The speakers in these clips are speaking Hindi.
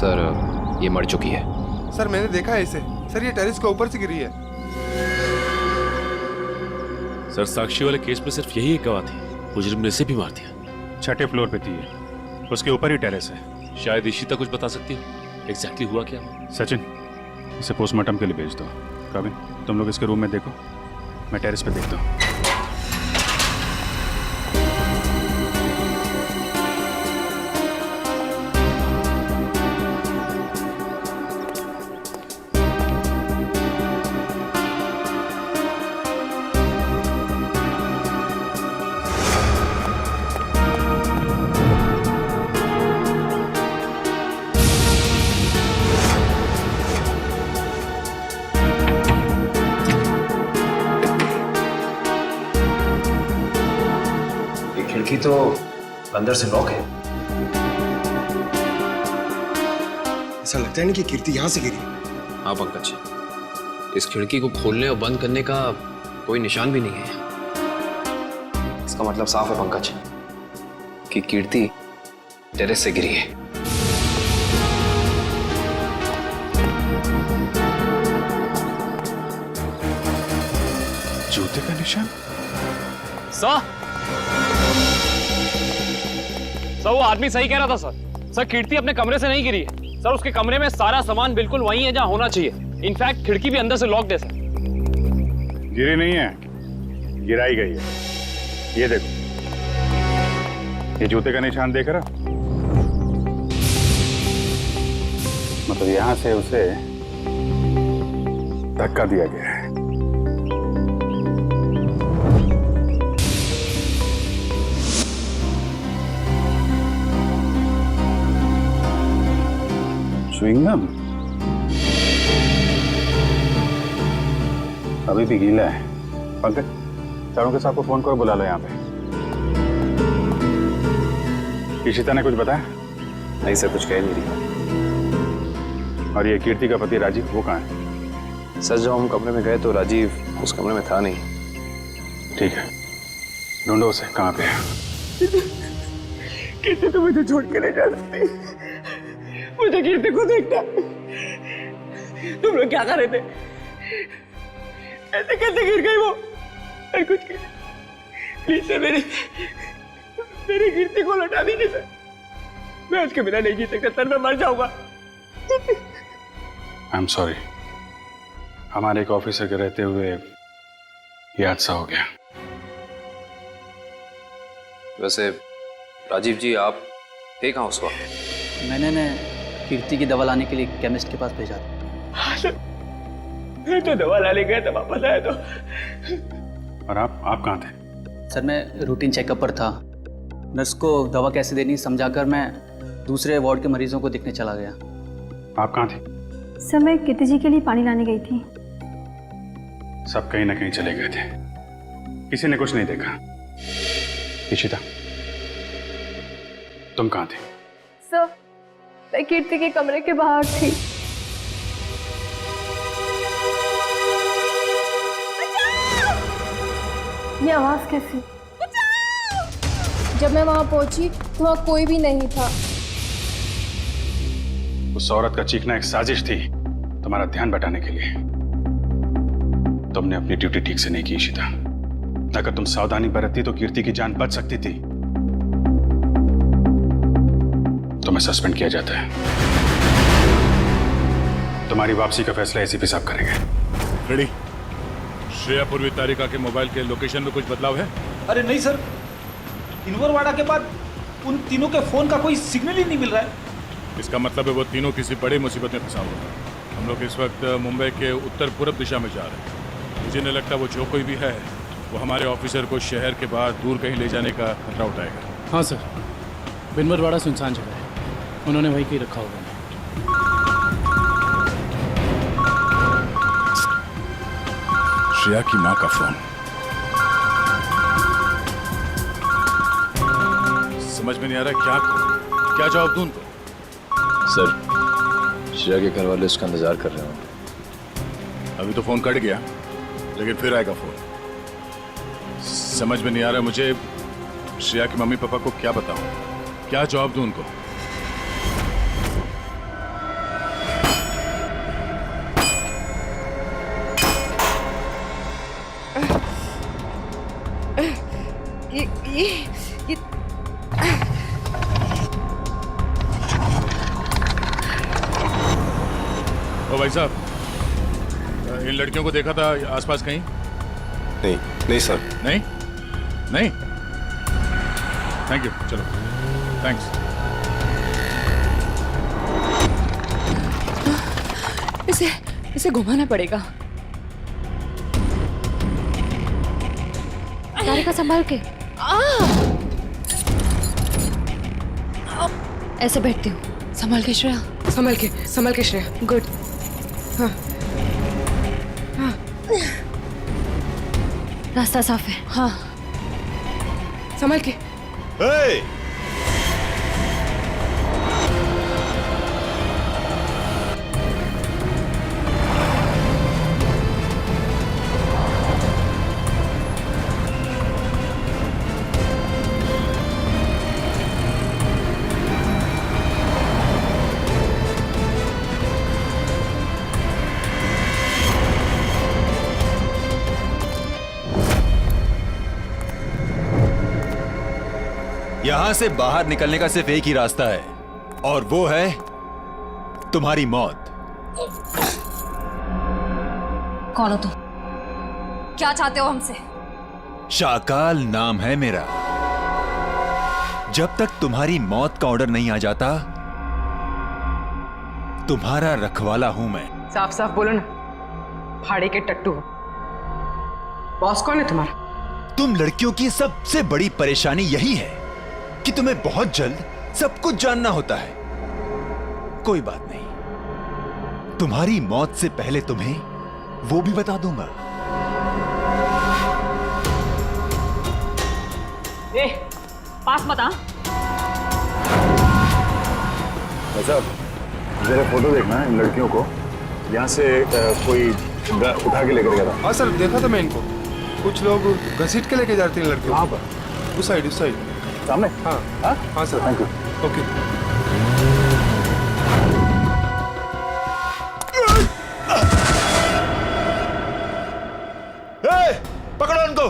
सर ये मर चुकी है। सर मैंने देखा है इसे। सर ये टेरेस के ऊपर से गिरी है। सर साक्षी वाले केस में सिर्फ यही एक गवाह थी, मुजरिम ने इसे भी मार दिया। 6ठे फ्लोर पे थी ये, उसके ऊपर ही टेरेस है। शायद इशिता कुछ बता सकती हो एग्जैक्टली हुआ क्या। सचिन इसे पोस्टमार्टम के लिए भेज दो। रॉबिन तुम लोग इसके रूम में देखो, मैं टेरेस पे देखता हूँ। खिड़की तो अंदर से लॉक है। ऐसा लगता है नहीं कि कीर्ति यहाँ से गिरी। हाँ पंकज, इस खिड़की को खोलने और बंद करने का कोई निशान भी नहीं है। इसका मतलब साफ है पंकज कि कीर्ति टेरेस से गिरी है। जूते का निशान। सर वो आदमी सही कह रहा था सर कीर्ति अपने कमरे से नहीं गिरी है सर। उसके कमरे में सारा सामान बिल्कुल वही है जहां होना चाहिए। इनफैक्ट खिड़की भी अंदर से लॉक्ड है सर। गिरी नहीं है, गिराई गई है। ये देखो, ये जूते का निशान देख रहा, मतलब यहां से उसे धक्का दिया गया है। च्युइंगम अभी भी गीला है। पंकज चारों के साथ को फोन करो, बुला लो यहाँ पे। इशिता ने कुछ बताया? नहीं सर, कुछ कह नहीं रही। और ये कीर्ति का पति राजीव, वो कहाँ है? सर जब हम कमरे में गए तो राजीव उस कमरे में था नहीं। ठीक है, ढूंढो उसे, कहाँ पे है? कीर्ति तो मुझे छोड़ के नहीं जा सकती। मुझे कीर्ति को देखना। तुम लोग क्या कर रहे थे? ऐसे कैसे गिर गई वो? मैं कुछ प्लीज सर मेरी कीर्ति को लौटा दीजिए सर। मैं उसके बिना नहीं जी सकता सर, मैं मर जाऊंगा। आई एम सॉरी, हमारे एक ऑफिसर के रहते हुए ये हादसा हो गया। वैसे राजीव जी आप थे कहाँ उस वक्त? मैंने कीर्ति की दवा लाने के लिए केमिस्ट के पास भेजा था। हाँ सर, मैं तो दवा लाने गया था, वापस आया तो। और आप कहाँ थे? सर मैं रूटीन चेकअप पर था। नर्स को दवा कैसे देनी समझाकर मैं दूसरे वार्ड के मरीजों को देखने चला गया। आप कहाँ थे? सर मैं कीर्ति जी के लिए पानी लाने गई थी। सब कहीं ना कहीं चले गए थे, किसी ने कुछ नहीं देखा। इशिता तुम कहाँ थे? सर मैं कीर्ति के कमरे के बाहर थी। ये आवाज कैसी? जब मैं वहां पहुंची तो वहां कोई भी नहीं था। उस औरत का चीखना एक साजिश थी तुम्हारा ध्यान बटाने के लिए। तुमने अपनी ड्यूटी ठीक से नहीं की इशिता। अगर तुम सावधानी बरतती तो कीर्ति की जान बच सकती थी। तुम्हें सस्पेंड किया जाता है। तुम्हारी वापसी का फैसला एसीपी साहब करेंगे। रेडी? श्रेया पूर्वी तारिका के मोबाइल के लोकेशन में कुछ बदलाव है? अरे नहीं सर, इनवरवाड़ा के बाद उन तीनों के फोन का कोई सिग्नल ही नहीं मिल रहा है। इसका मतलब है वो तीनों किसी बड़ी मुसीबत में फंसा हुआ है। हम लोग इस वक्त मुंबई के उत्तर पूर्व दिशा में जा रहे हैं। मुझे नहीं लगता वो जो कोई भी है वो हमारे ऑफिसर को शहर के बाहर दूर कहीं ले जाने का खतरा उठाएगा। हाँ सर, बिनवरवाड़ा सुनसान जगह है, उन्होंने वहीं कहीं रखा होगा। श्रेया की माँ का फोन। समझ में नहीं आ रहा क्या जवाब दूं उनको। सर श्रेया के घर वाले उसका इंतजार कर रहे हैं। अभी तो फोन कट गया, लेकिन फिर आएगा फोन। समझ में नहीं आ रहा मुझे श्रेया की मम्मी पापा को क्या बताऊं, क्या जवाब दूं उनको। ये ओ भाई साहब, इन लड़कियों को देखा था आसपास कहीं? नहीं नहीं सर। नहीं नहीं, थैंक यू, चलो थैंक्स। इसे घुमाना पड़ेगा। तारिका संभाल के। ऐसे बैठती हूँ। संभाल के श्रेया। संभाल के श्रेया। गुड। हाँ हाँ, रास्ता साफ है। हाँ, संभाल के। यहां से बाहर निकलने का सिर्फ एक ही रास्ता है, और वो है तुम्हारी मौत। कौन हो तुम? क्या चाहते हो हमसे? शाकाल नाम है मेरा। जब तक तुम्हारी मौत का ऑर्डर नहीं आ जाता, तुम्हारा रखवाला हूं मैं। साफ साफ बोलो ना, फाड़े के टट्टू। बॉस कौन है तुम्हारा? तुम लड़कियों की सबसे बड़ी परेशानी यही है कि तुम्हें बहुत जल्द सब कुछ जानना होता है। कोई बात नहीं, तुम्हारी मौत से पहले तुम्हें वो भी बता दूंगा। ए, पास मत आ। साहब जरा फोटो देखना है इन लड़कियों को। यहाँ से कोई उठा के लेकर गया था। हाँ सर, देखा था मैं इनको। कुछ लोग घसीट के लेके जाते हैं लड़कियों। वहाँ पर उस साइड सामने। हाँ हाँ सर, थैंक यू। ओके। पकड़ो उनको।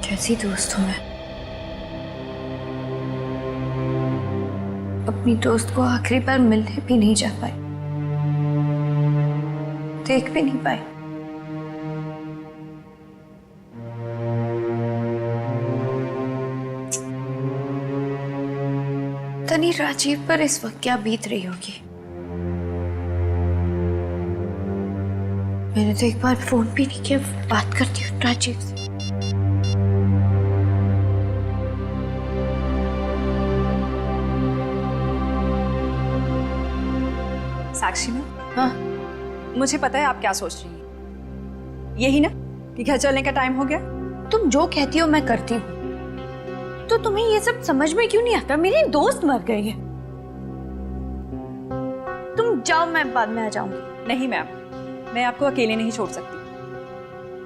कैसी दोस्त हूँ मैं। अपनी दोस्त को आखिरी बार मिलने भी नहीं जा पाई, देख भी नहीं पाई। तनी राजीव पर इस वक्त क्या बीत रही होगी। मैंने तो एक बार फोन भी नहीं किया। बात करती हूँ राजीव से। साक्षी में? हाँ, मुझे पता है आप क्या सोच रही हैं। यही ना कि घर चलने का टाइम हो गया। तुम जो कहती हो मैं करती हूँ, तो तुम्हें ये सब समझ में क्यों नहीं आता? मेरी दोस्त मर गई है। तुम जाओ, मैं बाद में आ जाऊंगी। नहीं मैम, मैं आपको अकेले नहीं छोड़ सकती,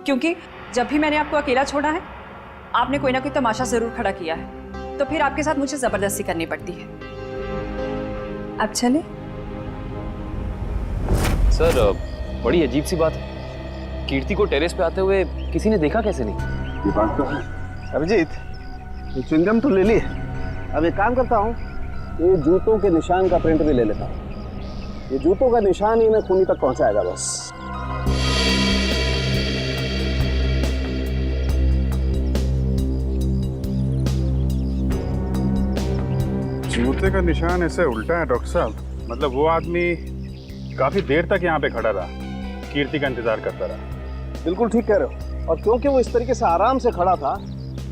क्योंकि जब भी मैंने आपको अकेला छोड़ा है, आपने कोई ना कोई तमाशा जरूर खड़ा किया है, तो फिर आपके साथ मुझे जबरदस्ती करनी पड़ती है। अब चले। सर, बड़ी अजीब सी बात है। कीर्ति को टेरेस पे आते हुए किसी ने देखा कैसे नहीं? ये बात तो है। अभिजीत, च्युइंगम तो ले ली। अब एक काम करता हूँ, ये जूतों के निशान का प्रिंट भी ले लेता हूँ। ये जूतों का निशान ही मैं खूनी तक पहुंचाएगा बस। जूते का निशान ऐसे उल्टा है डॉक्टर साहब। मतलब वो आदमी काफी देर तक यहाँ पे खड़ा रहा, कीर्ति का इंतजार करता रहा। बिल्कुल ठीक कह रहे हो। और क्योंकि वो इस तरीके से आराम से खड़ा था,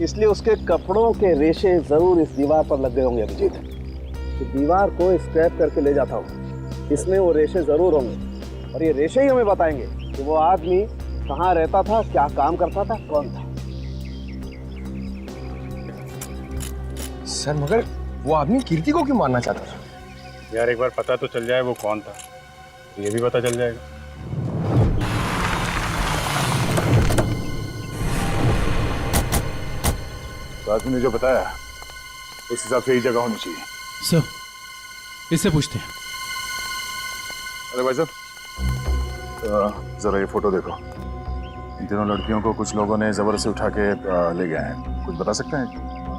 इसलिए उसके कपड़ों के रेशे जरूर इस दीवार पर लग गए होंगे अभिजीत। तो दीवार को स्क्रैप करके ले जाता हूँ, इसमें वो रेशे जरूर होंगे, और ये रेशे ही हमें बताएंगे कि वो आदमी कहाँ रहता था, क्या काम करता था, कौन था। सर मगर वो आदमी कीर्ति को क्यों मारना चाहता था? यार एक बार पता तो चल जाए वो कौन था, ये भी पता चल जाएगा। तो आदमी ने जो बताया उस हिसाब से ही जगह होनी चाहिए। सर इससे पूछते हैं। अरे भाई साहब जरा ये फोटो देखो। इन तीनों लड़कियों को कुछ लोगों ने जबरदस्ती उठा के ले गए हैं। कुछ बता सकते हैं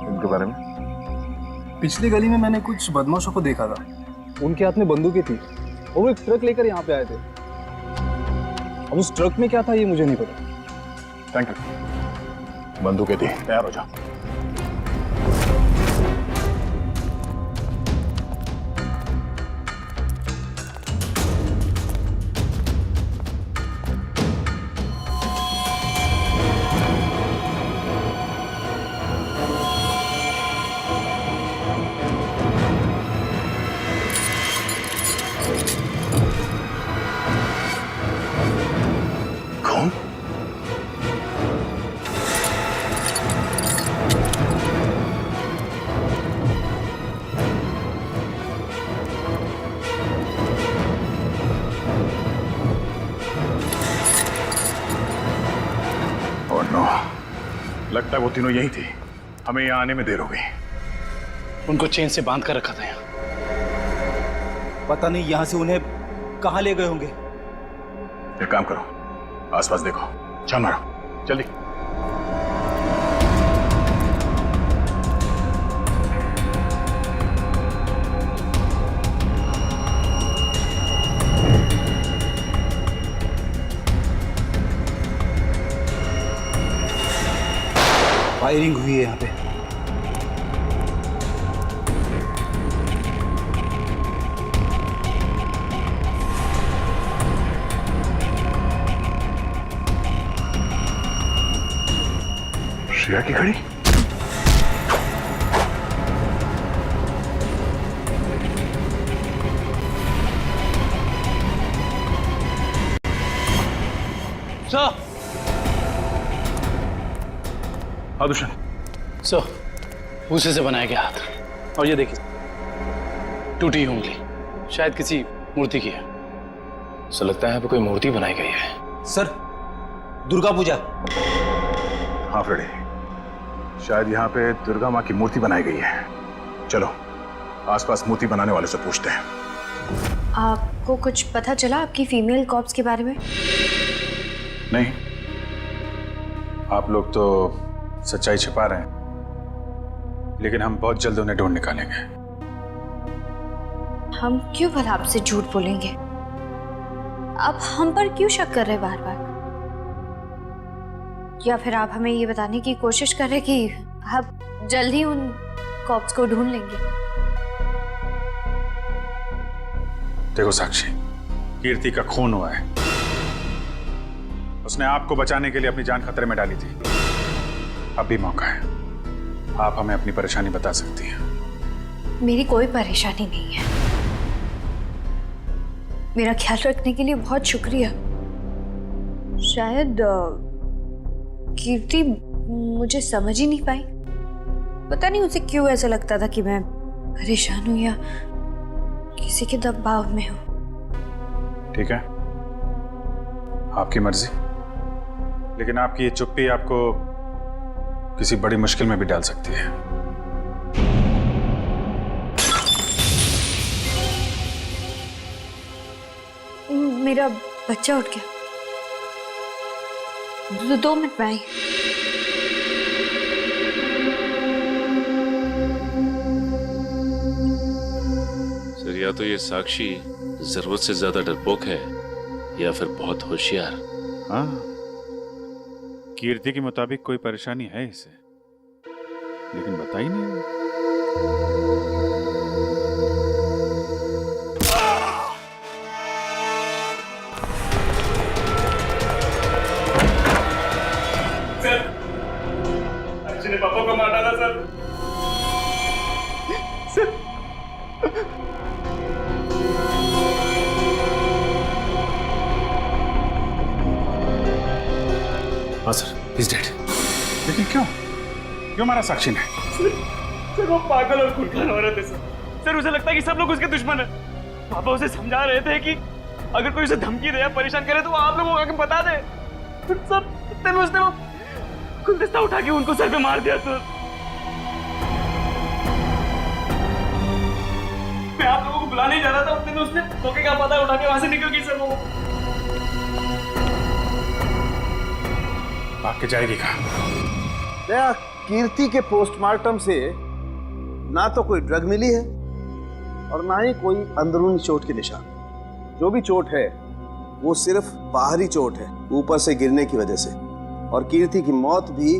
इनके बारे में? पिछली गली में मैंने कुछ बदमाशों को देखा था, उनके हाथ में बंदूकें थी, वो एक ट्रक लेकर यहाँ पे आए थे। अब उस ट्रक में क्या था ये मुझे नहीं पता। Thank you. बंदूकें थी, तैयार हो जाओ। लगता है वो तीनों यही थे। हमें यहाँ आने में देर हो गई। उनको चेन से बांध कर रखा था यहाँ। पता नहीं यहाँ से उन्हें कहाँ ले गए होंगे। एक काम करो, आसपास देखो, छान मारो, जल्दी। फायरिंग हुई है यहाँ पे। श्रेया की घड़ी? सर हाँ दुष्यंत। सर भूसे से बनाया गया हाथ, और ये देखिए टूटी उंगली, शायद किसी मूर्ति की है। सो लगता है यहाँ पे कोई मूर्ति बनाई गई है। सर दुर्गा पूजा। हाँ फ्रेडी, शायद यहाँ पे दुर्गा माँ की मूर्ति बनाई गई है। चलो आसपास मूर्ति बनाने वाले से पूछते हैं। आपको कुछ पता चला आपकी फीमेल कॉप्स के बारे में? नहीं, आप लोग तो सच्चाई छिपा रहे हैं, लेकिन हम बहुत जल्द उन्हें ढूंढ निकालेंगे। हम क्यों भला आपसे झूठ बोलेंगे? आप हम पर क्यों शक कर रहे हैं बार बार? या फिर आप हमें ये बताने की कोशिश कर रहे हैं कि आप जल्द ही उन कॉप्स को ढूंढ लेंगे? देखो साक्षी, कीर्ति का खून हुआ है। उसने आपको बचाने के लिए अपनी जान खतरे में डाली थी। अब भी मौका है, आप हमें अपनी परेशानी बता सकती हैं। मेरी कोई परेशानी नहीं है। मेरा ख्याल रखने के लिए बहुत शुक्रिया। शायद कीर्ति मुझे समझ ही नहीं पाई। पता नहीं उसे क्यों ऐसा लगता था कि मैं परेशान हूं या किसी के दबाव में हूं। ठीक है, आपकी मर्जी, लेकिन आपकी ये चुप्पी आपको किसी बड़ी मुश्किल में भी डाल सकती है। मेरा बच्चा उठ गया। 2 मिनट में आई। सर या तो ये साक्षी जरूरत से ज्यादा डरपोक है या फिर बहुत होशियार। हाँ, कीर्ति के मुताबिक कोई परेशानी है इसे, लेकिन बताई नहीं। हाँ सर, इज डेड। लेकिन क्यों क्यों मारा साक्षी ने? सर वो पागल और खुरखार औरत है सर उसे लगता है कि सब लोग उसके दुश्मन है। पापा उसे समझा रहे थे कि अगर कोई उसे धमकी दे या परेशान करे तो वो आप लोगों को आके बता दे। सर इतने में उसने वो गुलदस्ता उठा के उनको सर पे मार दिया सर। मैं आप लोगों को बुलाने ही जा रहा था, उतने में उसने धोखे का पता उठा के वहां से निकल गई सर। वो भाग के जाएगी कहाँ? कीर्ति के पोस्टमार्टम से ना तो कोई ड्रग मिली है और ना ही कोई अंदरूनी चोट के निशान। जो भी चोट है वो सिर्फ बाहरी चोट है, ऊपर से गिरने की वजह से, और कीर्ति की मौत भी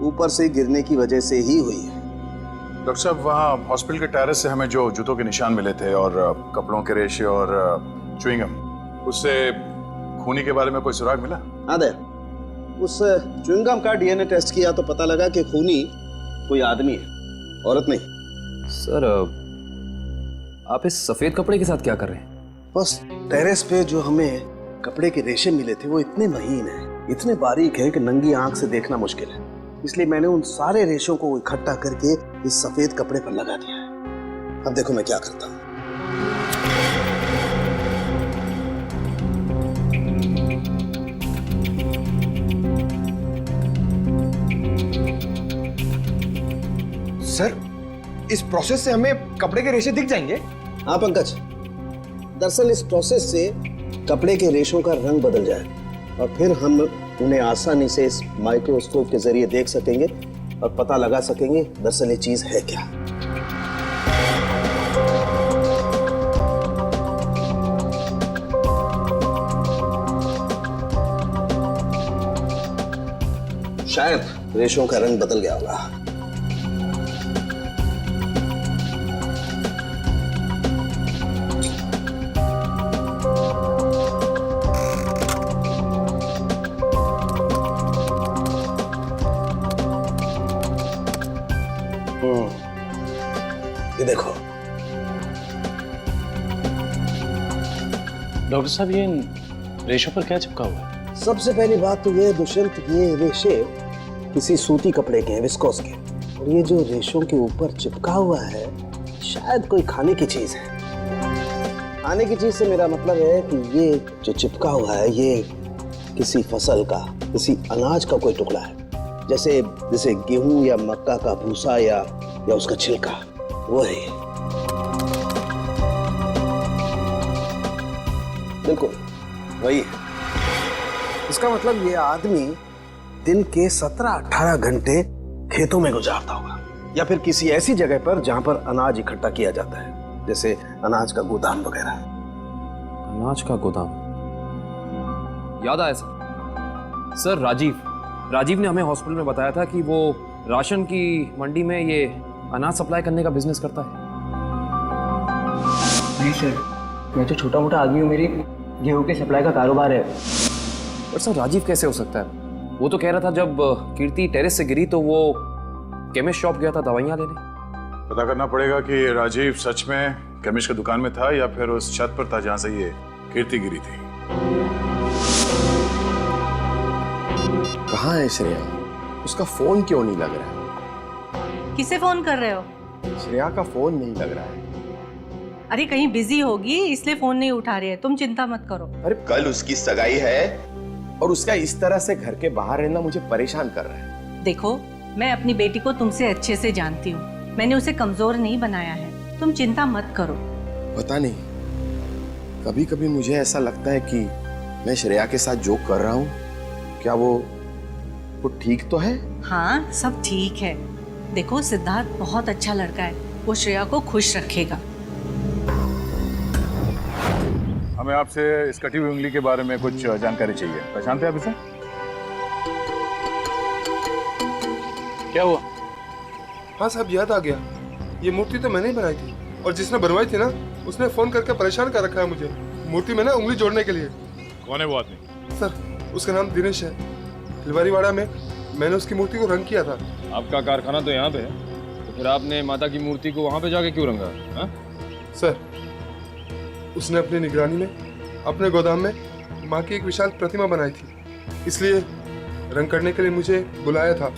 ऊपर से गिरने की वजह से ही हुई है। डॉक्टर साहब, वहाँ हॉस्पिटल के टेरेस से हमें जो जूतों के निशान मिले थे और कपड़ों के रेशे और च्युइंगम, उससे खूनी के बारे में कोई सुराग मिला? हाँ दे, उस च्युइंगम का डीएनए टेस्ट किया तो पता लगा कि खूनी कोई आदमी है, औरत नहीं। सर आप इस सफेद कपड़े के साथ क्या कर रहे हैं? बस टेरेस पे जो हमें कपड़े के रेशे मिले थे वो इतने महीन हैं, इतने बारीक हैं कि नंगी आंख से देखना मुश्किल है। इसलिए मैंने उन सारे रेशों को इकट्ठा करके इस सफेद कपड़े पर लगा दिया है। अब देखो मैं क्या करता हूँ। सर इस प्रोसेस से हमें कपड़े के रेशे दिख जाएंगे? हाँ पंकज, दरअसल इस प्रोसेस से कपड़े के रेशों का रंग बदल जाए और फिर हम उन्हें आसानी से इस माइक्रोस्कोप के जरिए देख सकेंगे और पता लगा सकेंगे दरअसल ये चीज है क्या। शायद रेशों का रंग बदल गया होगा। ये देखो डॉक्टर साहब, ये रेशों पर क्या चिपका हुआ है? सबसे पहली बात तो ये दुष्यंत, ये रेशे किसी सूती कपड़े के हैं, विस्कोस के, और ये जो रेशों के ऊपर चिपका हुआ है शायद कोई खाने की चीज है। खाने की चीज से मेरा मतलब है कि ये जो चिपका हुआ है ये किसी फसल का, किसी अनाज का कोई टुकड़ा है, जैसे गेहूं या मक्का का भूसा या उसका छिलका, वो है ये। बिल्कुल वही है। इसका मतलब ये आदमी दिन के 17-18 घंटे खेतों में गुजारता होगा या फिर किसी ऐसी जगह पर जहां पर अनाज इकट्ठा किया जाता है, जैसे अनाज का गोदाम वगैरह। अनाज का गोदाम, याद आया सर, राजीव ने हमें हॉस्पिटल में बताया था कि वो राशन की मंडी में ये अनाज सप्लाई करने का बिजनेस करता है। नहीं सर, मैं तो छोटा मोटा आदमी हूँ, मेरी गेहूं के सप्लाई का कारोबार है। पर सर राजीव कैसे हो सकता है? वो तो कह रहा था जब कीर्ति टेरेस से गिरी तो वो केमिस्ट शॉप गया था दवाइयाँ लेने। पता करना पड़ेगा कि राजीव सच में केमिस्ट की दुकान में था या फिर उस छत पर था जहां से ये कीर्ति गिरी थी। कहाँ है श्रेया? उसका फोन क्यों नहीं लग रहा है? किसे फोन कर रहे हो? श्रेया का फोन नहीं लग रहा है। अरे कहीं बिजी होगी इसलिए फोन नहीं उठा रही है, तुम चिंता मत करो। अरे कल उसकी सगाई है और उसका इस तरह से घर के बाहर रहना मुझे परेशान कर रहा है। देखो, मैं अपनी बेटी को तुमसे अच्छे से जानती हूँ, मैंने उसे कमजोर नहीं बनाया है, तुम चिंता मत करो। पता नहीं, कभी कभी मुझे ऐसा लगता है कि मैं श्रेया के साथ जो कर रहा हूँ, क्या वो ठीक तो है? हाँ, सब ठीक है। देखो, सिद्धार्थ बहुत अच्छा लड़का है, वो श्रेया को खुश रखेगा। हमें आपसे इस कटी हुई उंगली के बारे में कुछ जानकारी चाहिए। पहचानते हैं आप इसे? क्या हुआ? हाँ साहब, याद आ गया। ये मूर्ति तो मैंने ही बनाई थी और जिसने बनवाई थी ना, उसने फोन करके परेशान कर रखा है मुझे मूर्ति में ना उंगली जोड़ने के लिए। कौन है वो आदमी? सर, उसका नाम दिनेश है। फुलवारीवाड़ा में मैंने उसकी मूर्ति को रंग किया था। आपका कारखाना तो यहाँ पे है, तो फिर आपने माता की मूर्ति को वहाँ पे जाके क्यों रंगा? हाँ? सर, उसने अपनी निगरानी में अपने गोदाम में माँ की एक विशाल प्रतिमा बनाई थी, इसलिए रंग करने के लिए मुझे बुलाया था।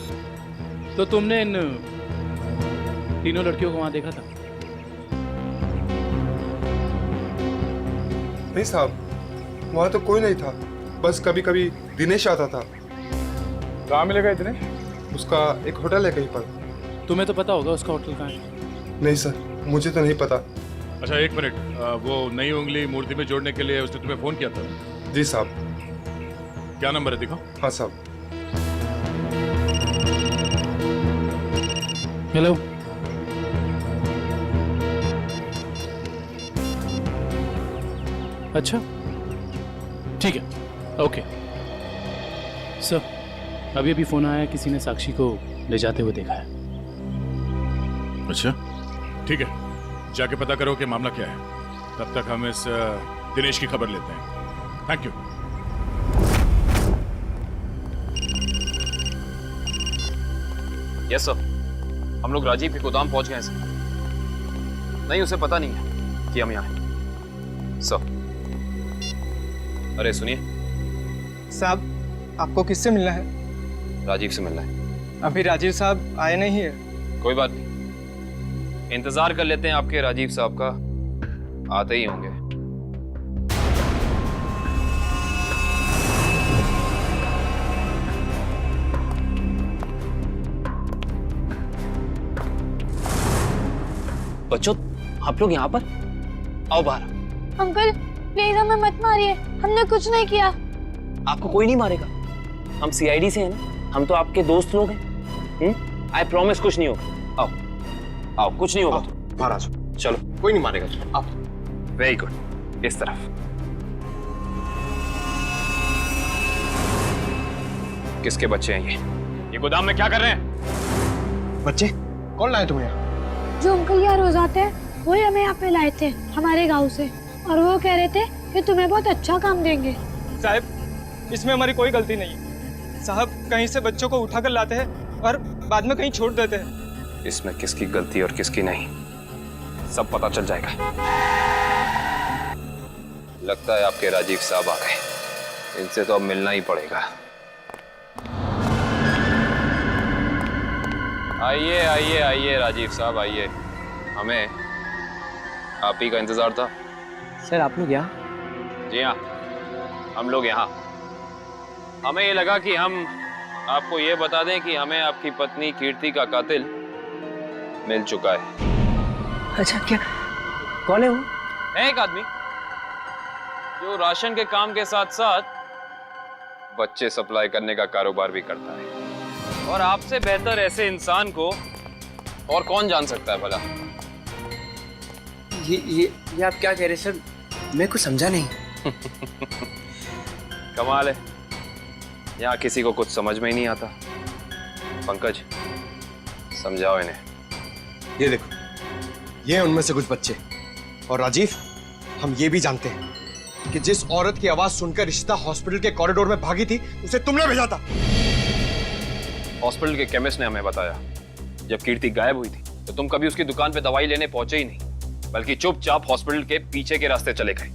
तो तुमने इन तीनों लड़कियों को वहां देखा था? नहीं साहब, वहां तो कोई नहीं था, बस कभी कभी दिनेश आता था। कहाँ मिलेगा दिनेश? उसका एक होटल है कहीं पर। तुम्हें तो पता होगा उसका होटल कहाँ है? नहीं सर, मुझे तो नहीं पता। अच्छा एक मिनट, वो नई उंगली मूर्ति में जोड़ने के लिए उसने तुम्हें फोन किया था? जी साहब। क्या नंबर है दिखाओ। हाँ साहब। हेलो। अच्छा ठीक है, ओके सर। अभी अभी फोन आया, किसी ने साक्षी को ले जाते हुए देखा है। अच्छा ठीक है, जाके पता करो कि मामला क्या है। तब तक हम इस दिनेश की खबर लेते हैं। Thank you. यस सर, हम लोग राजीव के गोदाम पहुंच गए हैं सर। नहीं, उसे पता नहीं है कि हम यहाँ हैं सर। अरे सुनिए साहब, आपको किससे मिलना है? राजीव से मिलना है। अभी राजीव साहब आए नहीं है। कोई बात नहीं, इंतजार कर लेते हैं आपके राजीव साहब का, आते ही होंगे। बच्चों, आप लोग यहाँ पर आओ बाहर। अंकल प्लीज हमें मत मारिए, हमने कुछ नहीं किया। आपको कोई नहीं मारेगा, हम सीआईडी से हैं ना, हम तो आपके दोस्त लोग हैं। आई प्रॉमिस कुछ नहीं होगा। आओ आओ, कुछ नहीं होगा। बाहर आ जाओ। चलो, कोई नहीं मारेगा। चलो आप। वेरी गुड, इस तरफ। किसके बच्चे हैं ये गोदाम में क्या कर रहे हैं? बच्चे कौन लाए तुम्हें यहाँ? जो अंकल यहाँ रोज आते हैं वही हमें यहाँ पे लाए थे हमारे गांव से, और वो कह रहे थे कि तुम्हें बहुत अच्छा काम देंगे। साहब, इसमें हमारी कोई गलती नहीं है। साहब कहीं से बच्चों को उठाकर लाते हैं और बाद में कहीं छोड़ देते हैं। इसमें किसकी गलती और किसकी नहीं, सब पता चल जाएगा। लगता है आपके राजीव साहब आ गए, इनसे तो अब मिलना ही पड़ेगा। आइए आइए आइए राजीव साहब आइए, हमें आप ही का इंतजार था। सर आप लोग यहाँ? जी हाँ, हम लोग यहाँ। हमें ये लगा कि हम आपको ये बता दें कि हमें आपकी पत्नी कीर्ति का कातिल मिल चुका है। अच्छा, क्या कौन है वो? है एक आदमी जो राशन के काम के साथ साथ बच्चे सप्लाई करने का कारोबार भी करता है, और आपसे बेहतर ऐसे इंसान को और कौन जान सकता है भला? ये आप क्या कह रहे हैं सर? मैं कुछ समझा नहीं। कमाल है, यहाँ किसी को कुछ समझ में ही नहीं आता। पंकज, समझाओ इन्हें। ये देखो, ये हैं उनमें से कुछ बच्चे। और राजीव, हम ये भी जानते हैं कि जिस औरत की आवाज सुनकर रिश्ता हॉस्पिटल के कॉरिडोर में भागी थी, उसे तुमने भेजा था। हॉस्पिटल के केमिस्ट ने हमें बताया, जब कीर्ति गायब हुई थी तो तुम कभी उसकी दुकान पे दवाई लेने पहुंचे ही नहीं, बल्कि चुपचाप हॉस्पिटल के पीछे के रास्ते चले गए,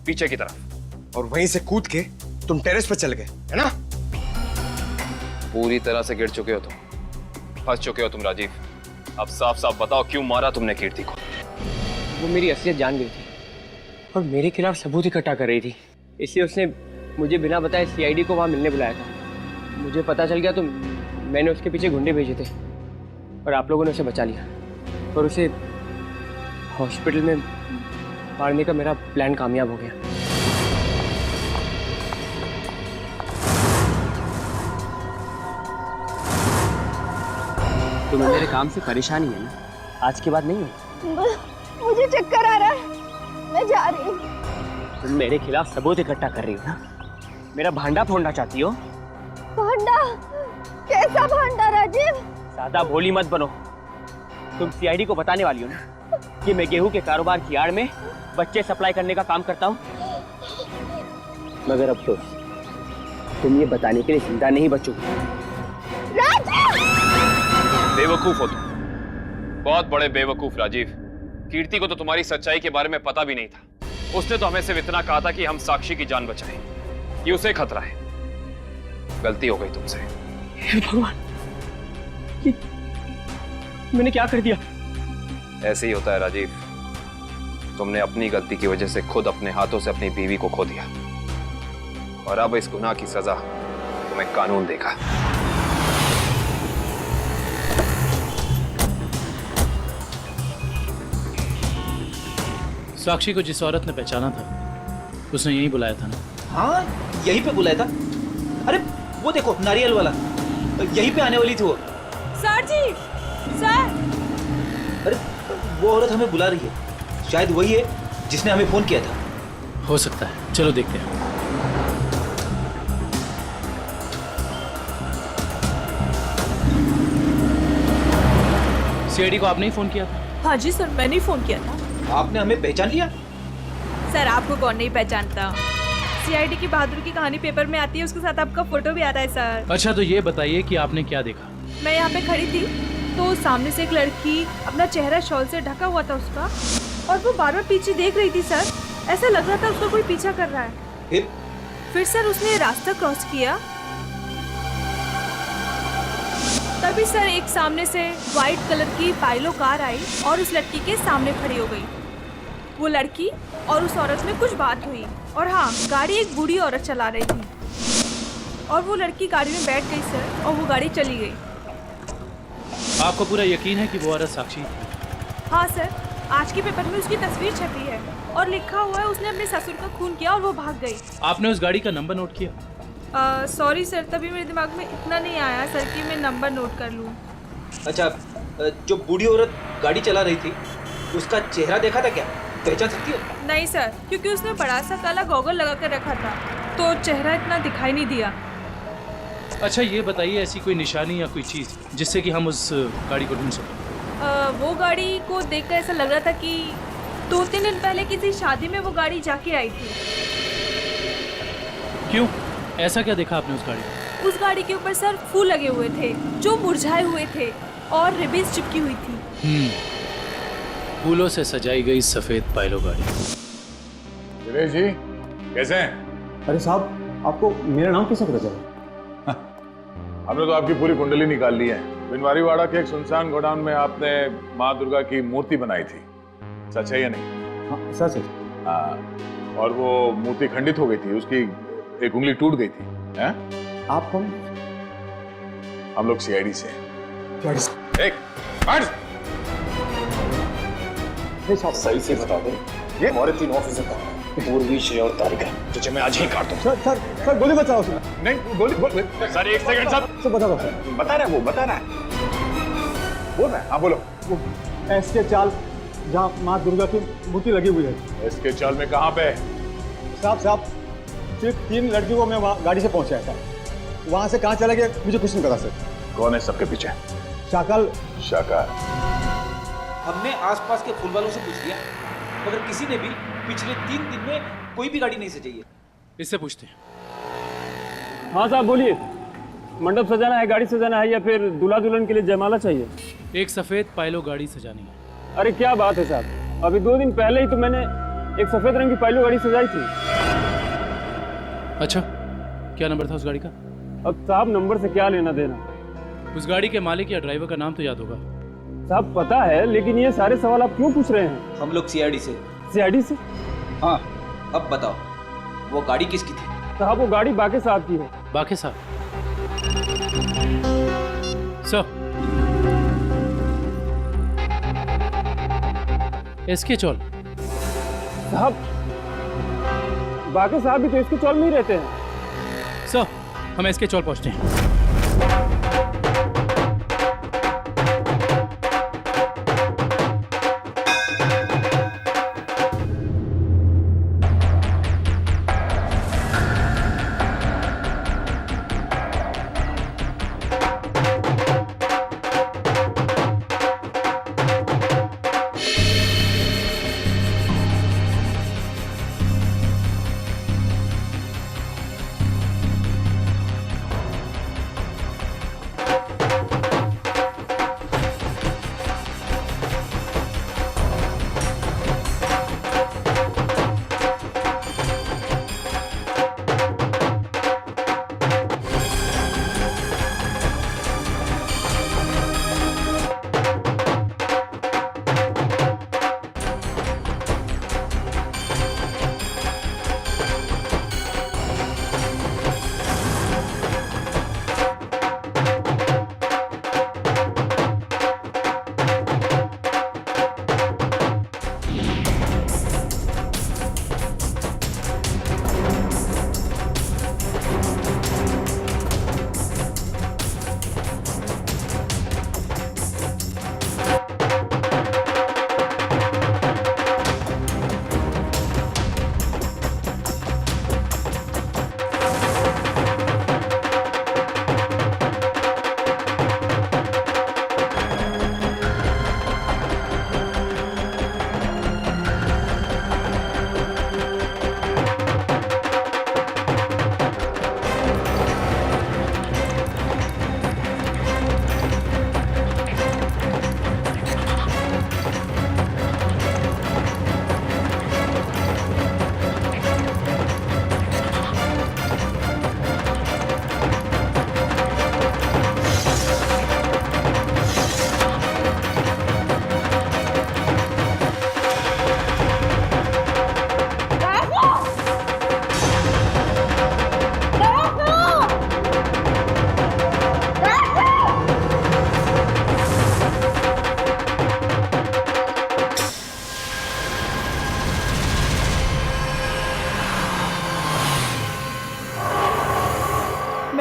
पीछे की तरफ। और वहीं से कूद के तुम टेरेस पर चल गए, है ना? पूरी तरह से गिर चुके हो तुम, फंस चुके हो तुम राजीव। अब साफ साफ बताओ, क्यों मारा तुमने कीर्ति को? वो मेरी असलियत जान गई थी और मेरे खिलाफ सबूत इकट्ठा कर रही थी, इसलिए उसने मुझे बिना बताए सीआईडी को वहाँ मिलने बुलाया था। मुझे पता चल गया तो मैंने उसके पीछे गुंडे भेजे थे और आप लोगों ने उसे बचा लिया, और उसे हॉस्पिटल में मारने का मेरा प्लान कामयाब हो गया। तुम्हें मेरे काम से परेशानी है ना? आज के बाद नहीं है? मुझे चक्कर आ रहा है, मैं जा रही हूँ। तुम मेरे खिलाफ सबूत इकट्ठा कर रही हो ना? मेरा भांडा फोड़ना चाहती हो? भांडा? कैसा भांडा राजीव? ज्यादा भोली मत बनो। तुम सीआईडी को बताने वाली हो ना कि मैं गेहूं के कारोबार की आड़ में बच्चे सप्लाई करने का काम करता हूँ? मगर अफसोस, तुम ये बताने के लिए जिंदा नहीं बचोगे। बेवकूफ हो तुम, बहुत बड़े बेवकूफ राजीव। कीर्ति को तो तुम्हारी सच्चाई के बारे में पता भी नहीं था। उसने तो हमें सिर्फ इतना कहा था कि हम साक्षी की जान बचाएं, ये उसे खतरा है। गलती हो गई तुमसे। हे भगवान, ये मैंने क्या कर दिया? ऐसे ही होता है राजीव, तुमने अपनी गलती की वजह से खुद अपने हाथों से अपनी बीवी को खो दिया, और अब इस गुनाह की सजा तुम्हें कानून देगा। साक्षी को जिस औरत ने पहचाना था उसने यहीं बुलाया था ना? हाँ, यहीं पे बुलाया था। अरे वो देखो, नारियल वाला, यहीं पे आने वाली थी वो। सर जी, सर। अरे वो औरत हमें बुला रही है, शायद वही है जिसने हमें फोन किया था। हो सकता है, चलो देखते हैं। सीआईडी को आपने ही फोन किया था? हाँ जी सर, मैंने ही फोन किया था। आपने हमें पहचान लिया? सर आपको कौन नहीं पहचानता? सीआईडी की बहादुर की कहानी पेपर में आती है, उसके साथ आपका फोटो भी आता है सर। अच्छा, तो ये बताइए कि आपने क्या देखा? मैं यहाँ पे खड़ी थी तो सामने से एक लड़की, अपना चेहरा शॉल से ढका हुआ था उसका, और वो बार बार पीछे देख रही थी सर। ऐसा लग रहा था उसको कोई पीछा कर रहा है। फिर सर उसने रास्ता क्रॉस किया, तभी सर एक सामने से व्हाइट कलर की पाइलो कार आई और उस लड़की के सामने खड़ी हो गई। वो लड़की और उस औरत में कुछ बात हुई, और हाँ, गाड़ी एक बूढ़ी औरत चला रही थी, और वो लड़की गाड़ी में बैठ गई सर, और वो गाड़ी चली गई। आपको पूरा यकीन है कि वो औरत साक्षी? हाँ सर, आज के पेपर में उसकी तस्वीर छपी है और लिखा हुआ है उसने अपने ससुर का खून किया और वो भाग गई। आपने उस गाड़ी का नंबर नोट किया? सॉरी सर, तभी मेरे दिमाग में इतना नहीं आया सर कि मैं नंबर नोट कर लूँ। अच्छा, जो बूढ़ी औरत गाड़ी चला रही थी उसका चेहरा देखा था क्या? पहचान सकती हो? नहीं सर, क्योंकि उसने बड़ा सा काला गॉगल लगा कर रखा था, तो चेहरा इतना दिखाई नहीं दिया। अच्छा, ये बताइए ऐसी कोई निशानी या कोई चीज़ जिससे कि हम उस गाड़ी को ढूंढ सकें? वो गाड़ी को देखकर ऐसा लग रहा था कि 2-3 दिन पहले किसी शादी में वो गाड़ी जाके आई थी। क्यों? ऐसा क्या देखा आपने उस गाड़ी में? उस गाड़ी के ऊपर सर फूल लगे हुए थे जो मुरझाए हुए थे, और रिबन्स चिपकी हुई थी। फूलों से सजाई गई सफेद पाइलो गाड़ी। सुरेश जी, कैसे हैं? अरे साहब, आपको मेरा नाम कैसे पता चला? हमने तो आपकी पूरी कुंडली निकाल ली है। बिनवारीवाड़ा के एक सुनसान गोडाउन में आपने माँ दुर्गा की मूर्ति बनाई थी, सच है या नहीं? हाँ, सच है। हाँ, और वो मूर्ति खंडित हो गई थी, उसकी एक उंगली टूट गई थी। हैं? आप कौन? हम लोग सीआईडी से हैं। एक साहब सही से बता दें, ये हमारे 3 ऑफिसर का पूर्वी, श्रेय और तारिका, तुझे मैं आज ही काट दूं। सर गोली बचाओ उसमें। नहीं, गोली सर, एक सेकंड सर बता दो सर। बता रहा है, वो बता रहा है, बोल रहा है। हाँ बोलो। वो एसके चाल जहाँ माँ दुर्गा की मूर्ति लगी हुई है। एसके चाल में कहाँ पे? साहब सिर्फ 3 लड़कियों को मैं वहाँ गाड़ी से पहुँचाया था, वहाँ से कहाँ चला गया मुझे कुछ नहीं पता सर। कौन है सबके पीछे? शाकाल। हमने आसपास के फूल वालों से पूछ लिया, मगर किसी ने भी पिछले 3 दिन में कोई भी गाड़ी नहीं सजाई है। इससे पूछते हैं। हाँ साहब बोलिए, मंडप सजाना है, गाड़ी सजाना है, या फिर दूल्हा दुल्हन के लिए जयमाला चाहिए? एक सफेद पाइलो गाड़ी सजानी है। अरे क्या बात है साहब, अभी 2 दिन पहले ही तो मैंने एक सफेद रंग की पाइलो गाड़ी सजाई थी। अच्छा, क्या नंबर था उस गाड़ी का? अब साहब नंबर से क्या लेना देना? उस गाड़ी के मालिक या ड्राइवर का नाम तो याद होगा? साहब पता है, लेकिन ये सारे सवाल आप क्यों पूछ रहे हैं? हम लोग सीआईडी से। सीआईडी से? हाँ, अब बताओ वो गाड़ी किसकी थी? साहब वो गाड़ी बाके साहब की है। बाके साहब? सर, एसके चौल? साहब बाके साहब भी तो इसके चौल में ही रहते हैं। सर, हम एसके चौल पहुंचते हैं।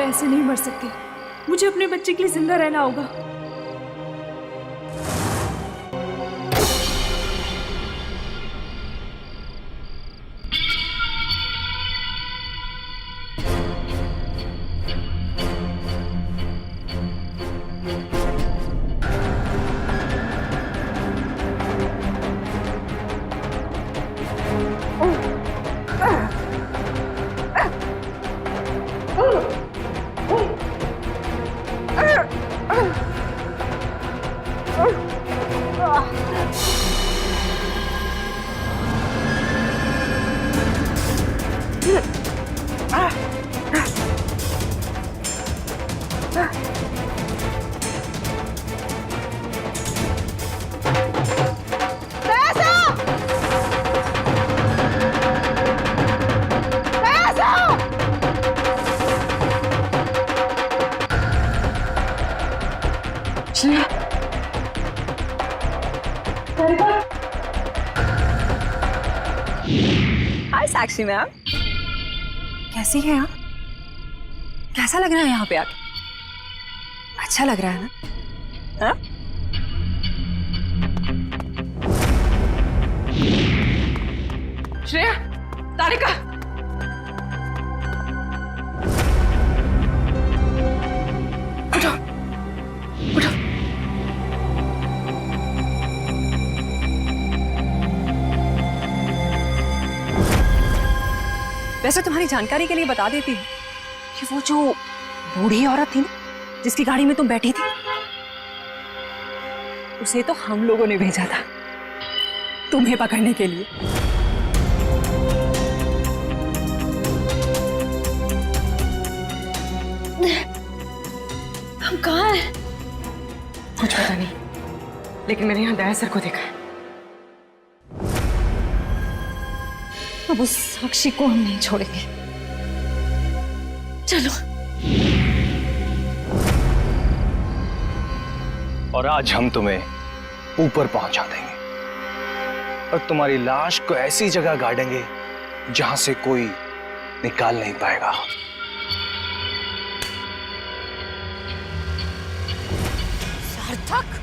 मैं ऐसे नहीं मर सकती। मुझे अपने बच्चे के लिए जिंदा रहना होगा। हाय साक्षी मैम, कैसी हैं आप? कैसा लग रहा है यहाँ पे आके? अच्छा लग रहा है ना? हाँ? श्रेया, तारिका, उठो, उठो। वैसे तुम्हारी जानकारी के लिए बता देती हूँ कि वो जो बूढ़ी औरत थी ना जिसकी गाड़ी में तुम बैठी थी, उसे तो हम लोगों ने भेजा था तुम्हें पकड़ने के लिए। हम कहाँ हैं? कुछ पता नहीं, लेकिन मैंने यहाँ दया सर को देखा है। अब उस साक्षी को हम नहीं छोड़ेंगे। चलो। और आज हम तुम्हें ऊपर पहुंचा देंगे और तुम्हारी लाश को ऐसी जगह गाड़ेंगे जहां से कोई निकाल नहीं पाएगा। सार्थक,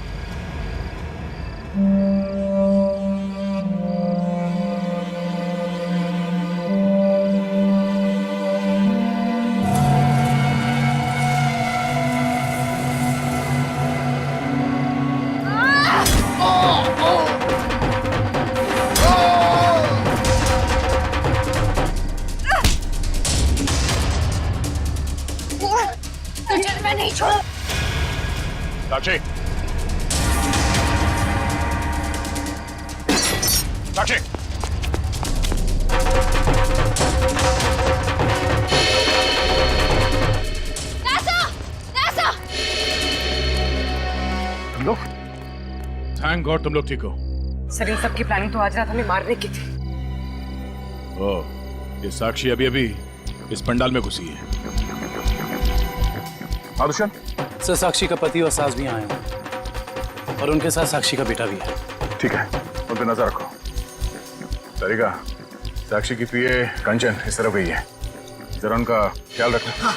तुझे मैं नहीं छोड़। साक्षी, साक्षी, तुम लोग? थैंक गॉड तुम लोग ठीक हो। सर, इन सब की प्लानिंग तो आज रात हमें मारने की थी। ओह, ये साक्षी अभी अभी इस पंडाल में घुसी है। आदर्शन? सर, साक्षी का पति और सास भी आए हैं और उनके साथ साक्षी का बेटा भी है। ठीक है, उन पर नजर रखो। तारिका, साक्षी की पीए कंचन इस तरफ गई है, जरा उनका ख्याल रखना। हाँ।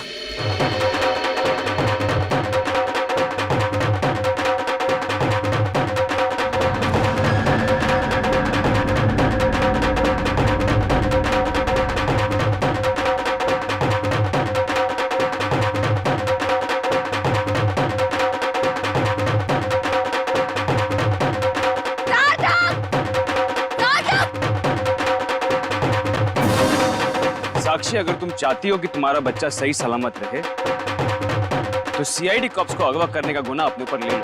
साक्षी, अगर तुम चाहती हो कि तुम्हारा बच्चा सही सलामत रहे तो सीआईडी कॉप्स को अगवा करने का गुनाह अपने ऊपर ले लो।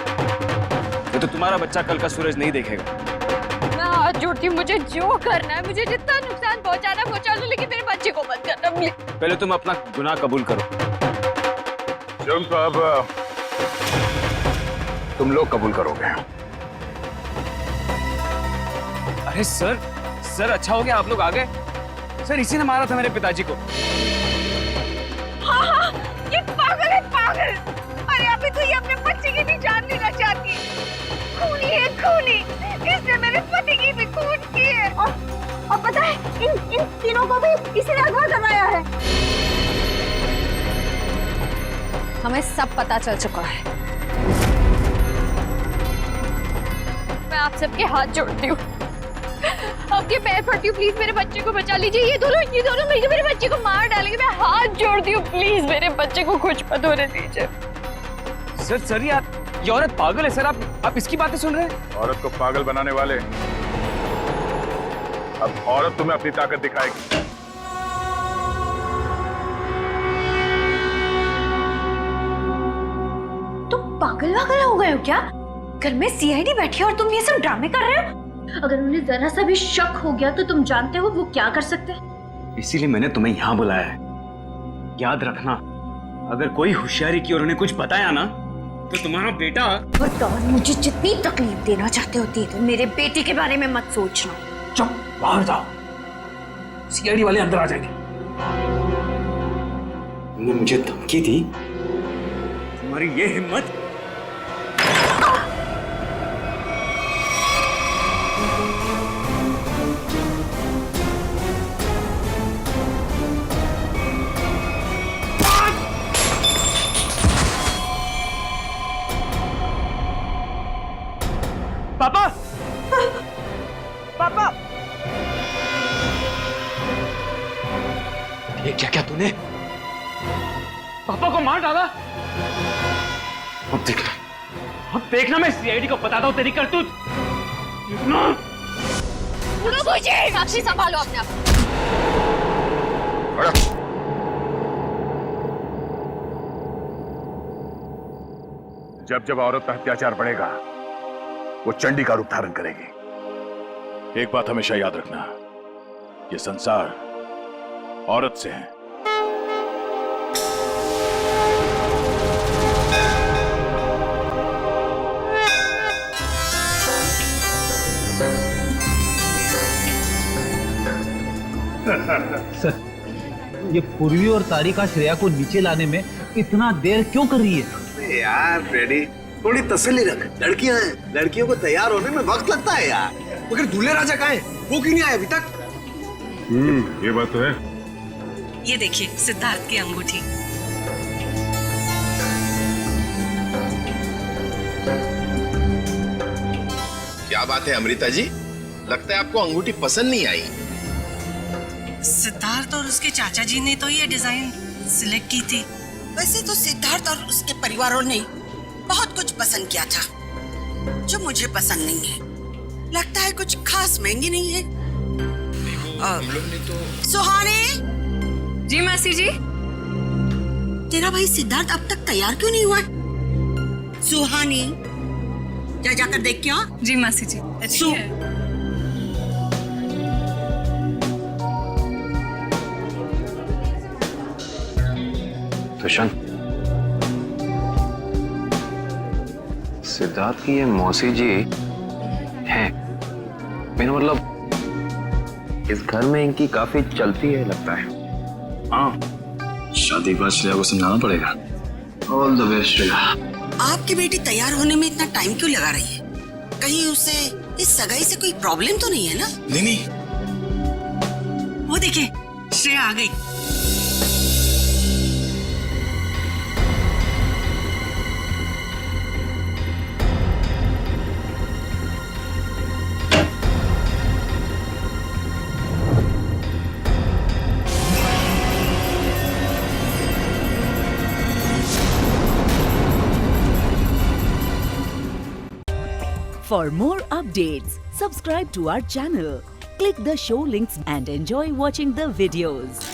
ये तो तुम्हारा बच्चा कल का सूरज नहीं देखेगा। मैं हाथ जोड़ती हूँ, मुझे जो करना है, मुझे जितना नुकसान पहुंचाना पहुंचा लो, लेकिन मेरे बच्चे को मत करना प्लीज। पहले तुम अपना गुनाह कबूल करो। जुर्म तो अब तुम लोग कबूल करोगे। अरे सर, अच्छा हो गया आप लोग आ गए। सर, इसी ने मारा था मेरे पिताजी को। हाँ, ये पागल है, पागल। अरे अभी तो ये अपने बच्चे की भी जान लेना चाहती है। खूनी है, खूनी। इसने मेरे पति की भी खून की है। और पता है, इन तीनों को भी इसी ने अगवा करवाया है। हमें सब पता चल चुका है। मैं आप सबके हाथ जोड़ती हूँ, आपके पैर पड़ती हूँ, प्लीज मेरे बच्चे को बचा लीजिए। ये दोनों मिलकर मेरे बच्चे को मार डालेंगे। मैं हाथ जोड़ती हूँ, प्लीज मेरे बच्चे को कुछ मत होने दीजिए। सर ये औरत पागल है सर। आप इसकी बातें सुन रहे हैं? औरत को पागल बनाने वाले अब औरत तुम्हें अपनी ताकत दिखाएगी। तुम पागल वागल हो गए हो क्या? घर में सीआईडी बैठी है और तुम ये सब ड्रामे कर रहे हो? अगर उन्हें जरा सा भी शक हो गया तो तुम जानते हो वो क्या कर सकते हैं। इसीलिए मैंने तुम्हें यहाँ बुलाया है। याद रखना, अगर कोई होशियारी की और उन्हें कुछ बताया ना तो तुम्हारा बेटा। और मुझे जितनी तकलीफ देना चाहते होती है तो मेरे बेटे के बारे में मत सोचना। चुप, बाहर जाओ, सीआईडी वाले अंदर आ जाएंगे। तुमने मुझे धमकी दी? तुम्हारी ये हिम्मत? पापा, पापा, ये क्या तूने? पापा को मार डाला। अब देखना मैं सीआईडी को बताता हूँ तेरी करतूत। साक्षी संभालो अपने आप। जब औरत पर अत्याचार बढ़ेगा वो चंडी का रूप धारण करेगी। एक बात हमेशा याद रखना, ये संसार औरत से है। सर, ये पूर्वी और तारिका श्रेया को नीचे लाने में इतना देर क्यों कर रही है? यार फ्रेडी, थोड़ी तसल्ली रख। लड़कियां हैं, लड़कियों को तैयार होने में वक्त लगता है यार। मगर दूल्हे राजा कहाँ है? वो क्यों नहीं आया अभी तक? ये बात तो है। ये देखिए सिद्धार्थ की अंगूठी। क्या बात है अमृता जी, लगता है आपको अंगूठी पसंद नहीं आई। सिद्धार्थ और उसके चाचा जी ने तो ये डिजाइन सिलेक्ट की थी। वैसे तो सिद्धार्थ और उसके परिवारों ने बहुत कुछ पसंद किया था जो मुझे पसंद नहीं है। लगता है कुछ खास महंगी नहीं है। हम लोग ने तो। सुहानी जी मासी जी। तेरा भाई सिद्धार्थ अब तक तैयार क्यों नहीं हुआ? सुहानी जा जाकर देख क्या? जी मासी जी। तुषार, सिद्धार्थ की ये मौसी जी हैं। मेरा मतलब इस घर में इनकी काफी चलती है लगता है। हाँ, शादी के बाद श्रेया को समझाना पड़ेगा। All the best Shreya. आपकी बेटी तैयार होने में इतना टाइम क्यों लगा रही है? कहीं उसे इस सगाई से कोई प्रॉब्लम तो नहीं है ना? नहीं। वो देखिए श्रेया आ गई। For more updates, subscribe to our channel, click the show links and enjoy watching the videos.